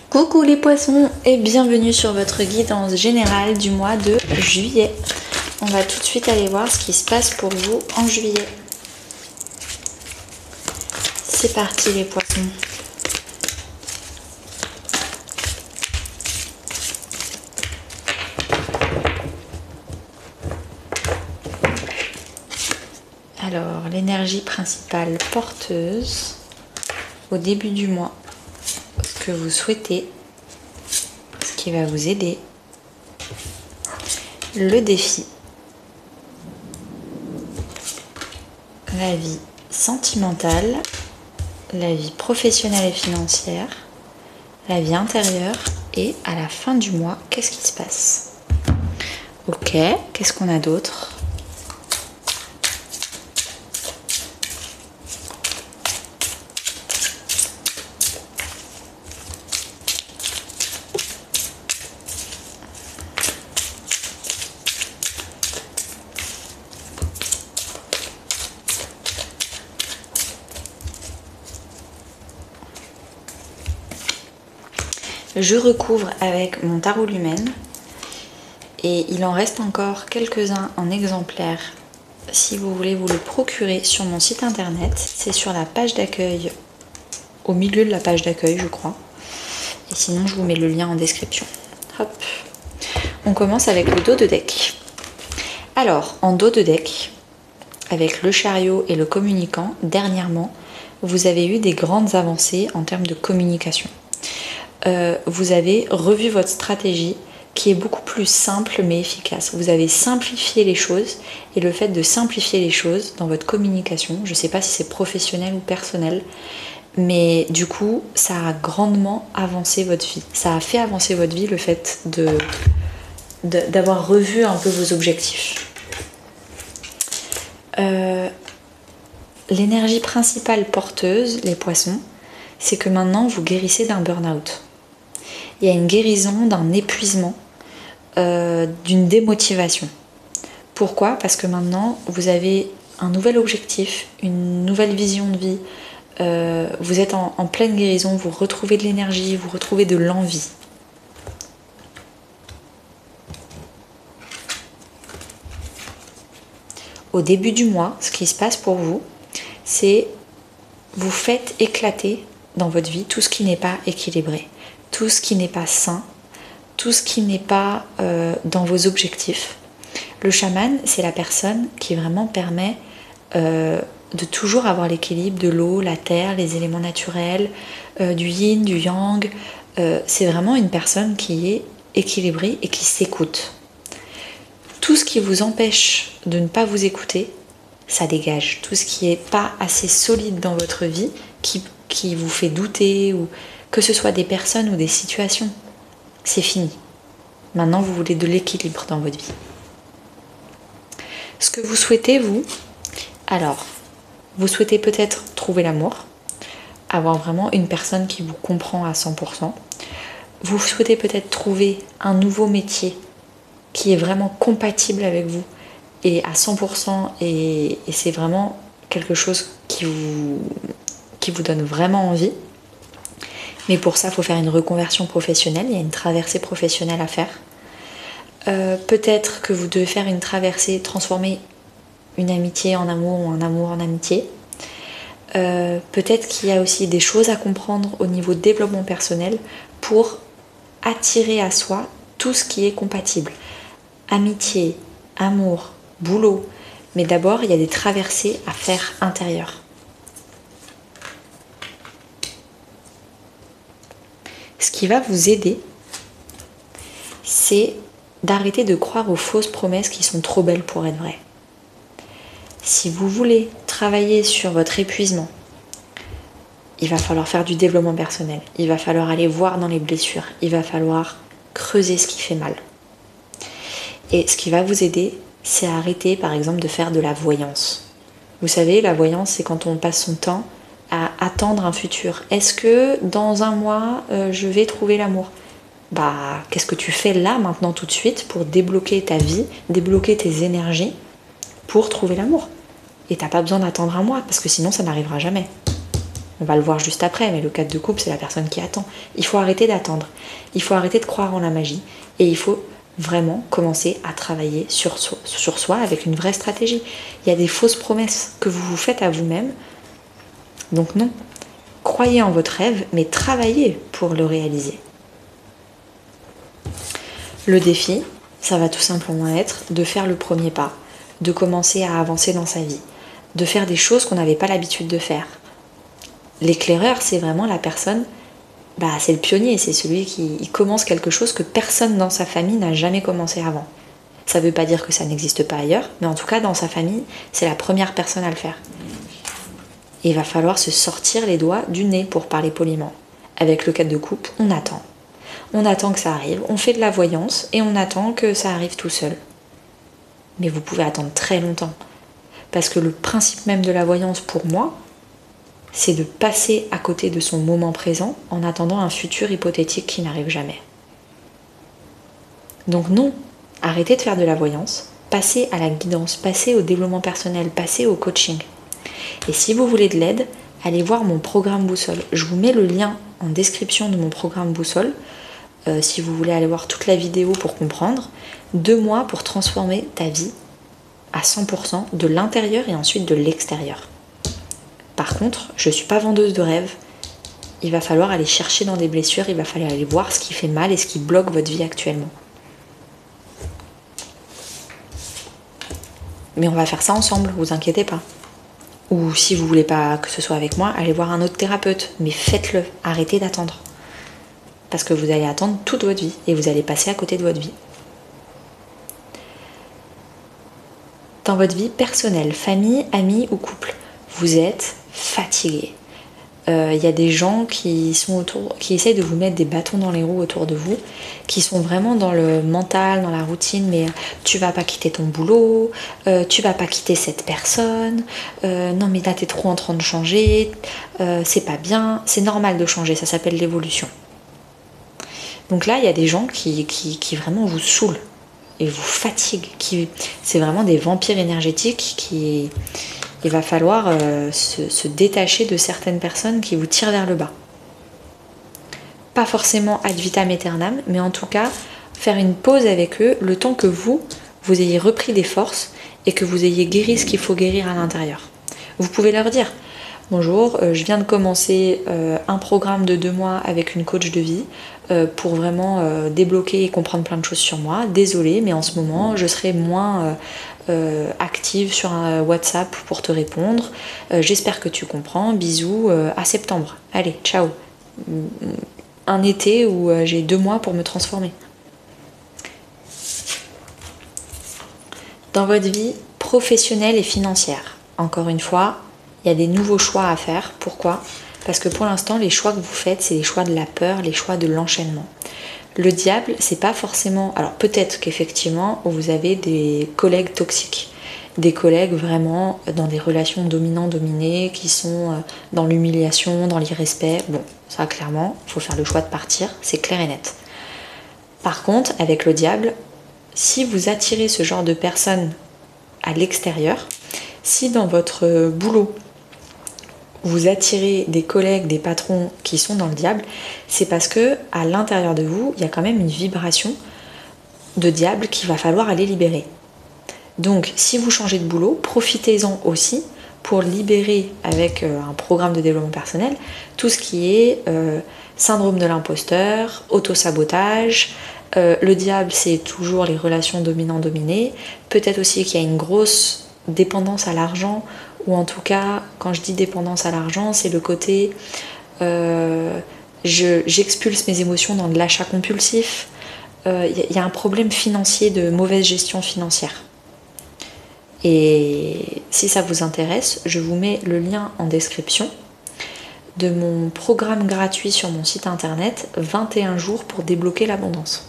Coucou les poissons et bienvenue sur votre guidance générale du mois de juillet. On va tout de suite aller voir ce qui se passe pour vous en juillet. C'est parti les poissons. Alors, l'énergie principale porteuse au début du mois, ce que vous souhaitez, ce qui va vous aider, le défi, la vie sentimentale, la vie professionnelle et financière, la vie intérieure et à la fin du mois, qu'est-ce qui se passe? Ok, qu'est-ce qu'on a d'autre? Je recouvre avec mon tarot lumen et il en reste encore quelques-uns en exemplaire si vous voulez vous le procurer sur mon site internet. C'est sur la page d'accueil, au milieu de la page d'accueil je crois, et sinon je vous mets le lien en description. Hop. On commence avec le dos de deck. Alors en dos de deck, avec le chariot et le communicant, dernièrement vous avez eu des grandes avancées en termes de communication. Vous avez revu votre stratégie qui est beaucoup plus simple mais efficace. Vous avez simplifié les choses et le fait de simplifier les choses dans votre communication, je ne sais pas si c'est professionnel ou personnel, mais du coup ça a grandement avancé votre vie. Ça a fait avancer votre vie le fait d'avoir revu un peu vos objectifs. L'énergie principale porteuse, les poissons, c'est que maintenant vous guérissez d'un burn-out. Il y a une guérison d'un épuisement, d'une démotivation. Pourquoi? Parce que maintenant vous avez un nouvel objectif, une nouvelle vision de vie, vous êtes en pleine guérison, vous retrouvez de l'énergie, vous retrouvez de l'envie. Au début du mois, ce qui se passe pour vous, c'est vous faites éclater dans votre vie tout ce qui n'est pas équilibré, tout ce qui n'est pas sain, tout ce qui n'est pas dans vos objectifs. Le chaman, c'est la personne qui vraiment permet de toujours avoir l'équilibre de l'eau, la terre, les éléments naturels, du yin, du yang. C'est vraiment une personne qui est équilibrée et qui s'écoute. Tout ce qui vous empêche de ne pas vous écouter, ça dégage. Tout ce qui n'est pas assez solide dans votre vie, qui vous fait douter, ou que ce soit des personnes ou des situations, c'est fini. Maintenant, vous voulez de l'équilibre dans votre vie. Ce que vous souhaitez, vous, alors, vous souhaitez peut-être trouver l'amour, avoir vraiment une personne qui vous comprend à 100%. Vous souhaitez peut-être trouver un nouveau métier qui est vraiment compatible avec vous et à 100%, et c'est vraiment quelque chose qui vous donne vraiment envie. Mais pour ça, il faut faire une reconversion professionnelle, il y a une traversée professionnelle à faire. Peut-être que vous devez faire une traversée, transformer une amitié en amour ou un amour en amitié. Peut-être qu'il y a aussi des choses à comprendre au niveau de développement personnel pour attirer à soi tout ce qui est compatible. Amitié, amour, boulot. Mais d'abord, il y a des traversées à faire intérieures. Ce qui va vous aider, c'est d'arrêter de croire aux fausses promesses qui sont trop belles pour être vraies. Si vous voulez travailler sur votre épuisement, il va falloir faire du développement personnel, il va falloir aller voir dans les blessures, il va falloir creuser ce qui fait mal. Et ce qui va vous aider, c'est arrêter par exemple de faire de la voyance. Vous savez, la voyance, c'est quand on passe son temps à attendre un futur. Est-ce que dans un mois, je vais trouver l'amour? Bah, qu'est-ce que tu fais là, maintenant, tout de suite, pour débloquer ta vie, débloquer tes énergies, pour trouver l'amour? Et t'as pas besoin d'attendre un mois, parce que sinon, ça n'arrivera jamais. On va le voir juste après, mais le 4 de coupe, c'est la personne qui attend. Il faut arrêter d'attendre. Il faut arrêter de croire en la magie. Et il faut vraiment commencer à travailler sur soi avec une vraie stratégie. Il y a des fausses promesses que vous vous faites à vous-même. Donc non, croyez en votre rêve, mais travaillez pour le réaliser. Le défi, ça va tout simplement être de faire le premier pas, de commencer à avancer dans sa vie, de faire des choses qu'on n'avait pas l'habitude de faire. L'éclaireur, c'est vraiment la personne, c'est le pionnier, c'est celui qui commence quelque chose que personne dans sa famille n'a jamais commencé avant. Ça ne veut pas dire que ça n'existe pas ailleurs, mais en tout cas dans sa famille, c'est la première personne à le faire. Et il va falloir se sortir les doigts du nez pour parler poliment. Avec le 4 de coupe, on attend. On attend que ça arrive, on fait de la voyance et on attend que ça arrive tout seul. Mais vous pouvez attendre très longtemps. Parce que le principe même de la voyance pour moi, c'est de passer à côté de son moment présent en attendant un futur hypothétique qui n'arrive jamais. Donc non, arrêtez de faire de la voyance, passez à la guidance, passez au développement personnel, passez au coaching. Et si vous voulez de l'aide, allez voir mon programme Boussole. Je vous mets le lien en description de mon programme Boussole, si vous voulez aller voir toute la vidéo pour comprendre. 2 mois pour transformer ta vie à 100% de l'intérieur et ensuite de l'extérieur. Par contre, je ne suis pas vendeuse de rêves. Il va falloir aller chercher dans des blessures, il va falloir aller voir ce qui fait mal et ce qui bloque votre vie actuellement. Mais on va faire ça ensemble, vous inquiétez pas. Ou si vous voulez pas que ce soit avec moi, allez voir un autre thérapeute. Mais faites-le, arrêtez d'attendre. Parce que vous allez attendre toute votre vie et vous allez passer à côté de votre vie. Dans votre vie personnelle, famille, amis ou couple, vous êtes fatigué. Il y a des gens qui sont autour, qui essayent de vous mettre des bâtons dans les roues autour de vous, qui sont vraiment dans le mental, dans la routine, mais tu vas pas quitter ton boulot, tu vas pas quitter cette personne, non mais là t'es trop en train de changer, c'est pas bien, c'est normal de changer, ça s'appelle l'évolution. Donc là il y a des gens qui vraiment vous saoulent et vous fatiguent, c'est vraiment des vampires énergétiques qui... Il va falloir se détacher de certaines personnes qui vous tirent vers le bas. Pas forcément ad vitam aeternam, mais en tout cas, faire une pause avec eux le temps que vous ayez repris des forces et que vous ayez guéri ce qu'il faut guérir à l'intérieur. Vous pouvez leur dire « Bonjour, je viens de commencer un programme de 2 mois avec une coach de vie pour vraiment débloquer et comprendre plein de choses sur moi. Désolée, mais en ce moment, je serai moins... active sur un WhatsApp pour te répondre. J'espère que tu comprends. Bisous, à septembre. Allez, ciao. Un été où j'ai 2 mois pour me transformer. Dans votre vie professionnelle et financière, encore une fois, il y a des nouveaux choix à faire. Pourquoi ? Parce que pour l'instant, les choix que vous faites, c'est les choix de la peur, les choix de l'enchaînement. Le diable, c'est pas forcément... Alors peut-être qu'effectivement, vous avez des collègues toxiques, des collègues vraiment dans des relations dominant-dominé, qui sont dans l'humiliation, dans l'irrespect. Bon, ça clairement, il faut faire le choix de partir, c'est clair et net. Par contre, avec le diable, si vous attirez ce genre de personnes à l'extérieur, si dans votre boulot, vous attirez des collègues, des patrons qui sont dans le diable, c'est parce que à l'intérieur de vous, il y a quand même une vibration de diable qu'il va falloir aller libérer. Donc, si vous changez de boulot, profitez-en aussi pour libérer avec un programme de développement personnel tout ce qui est syndrome de l'imposteur, auto-sabotage. Le diable, c'est toujours les relations dominant-dominé. Peut-être aussi qu'il y a une grosse dépendance à l'argent, ou en tout cas, quand je dis dépendance à l'argent, c'est le côté j'expulse mes émotions dans de l'achat compulsif. Il y a un problème financier, de mauvaise gestion financière. Et si ça vous intéresse, je vous mets le lien en description de mon programme gratuit sur mon site internet, 21 jours pour débloquer l'abondance.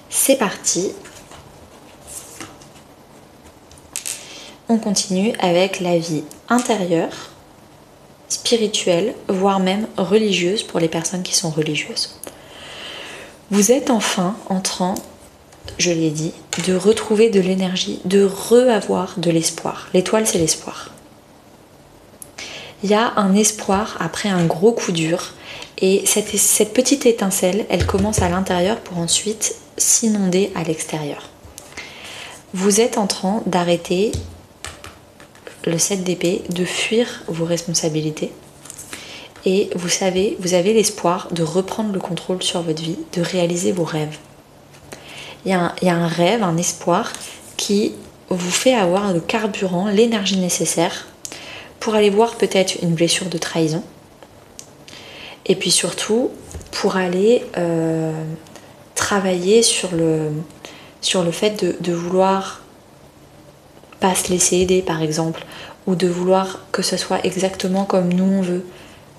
C'est parti. On continue avec la vie intérieure, spirituelle, voire même religieuse pour les personnes qui sont religieuses. Vous êtes enfin entrant, je l'ai dit, de retrouver de l'énergie, de re-avoir de l'espoir. L'étoile, c'est l'espoir. Il y a un espoir après un gros coup dur, et cette petite étincelle, elle commence à l'intérieur pour ensuite s'inonder à l'extérieur. Vous êtes en train d'arrêter le 7 d'épée, de fuir vos responsabilités, et vous savez, vous avez l'espoir de reprendre le contrôle sur votre vie, de réaliser vos rêves. Il y a un rêve, un espoir qui vous fait avoir le carburant, l'énergie nécessaire pour aller voir peut-être une blessure de trahison, et puis surtout pour aller travailler sur le fait de vouloir pas se laisser aider par exemple, ou de vouloir que ce soit exactement comme nous on veut.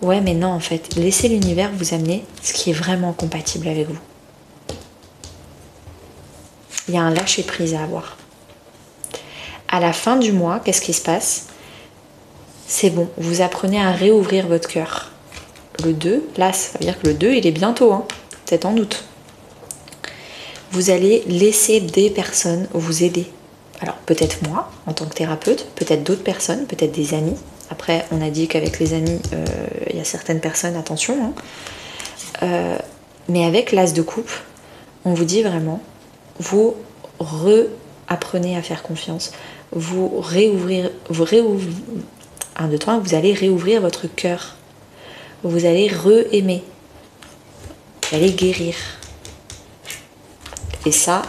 Ouais, mais non, en fait, laissez l'univers vous amener ce qui est vraiment compatible avec vous. Il y a un lâcher-prise à avoir. À la fin du mois, qu'est-ce qui se passe? C'est bon, vous apprenez à réouvrir votre cœur. Le 2, là, ça veut dire que le 2, il est bientôt, hein, peut-être en août. Vous allez laisser des personnes vous aider. Alors, peut-être moi, en tant que thérapeute, peut-être d'autres personnes, peut-être des amis. Après, on a dit qu'avec les amis, il y a certaines personnes, attention. Hein. Mais avec l'as de coupe, on vous dit vraiment, vous réapprenez à faire confiance. Vous allez réouvrir votre cœur. Vous allez re-aimer. Vous allez guérir. Et ça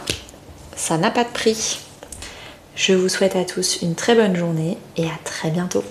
n'a pas de prix. Je vous souhaite à tous une très bonne journée et à très bientôt.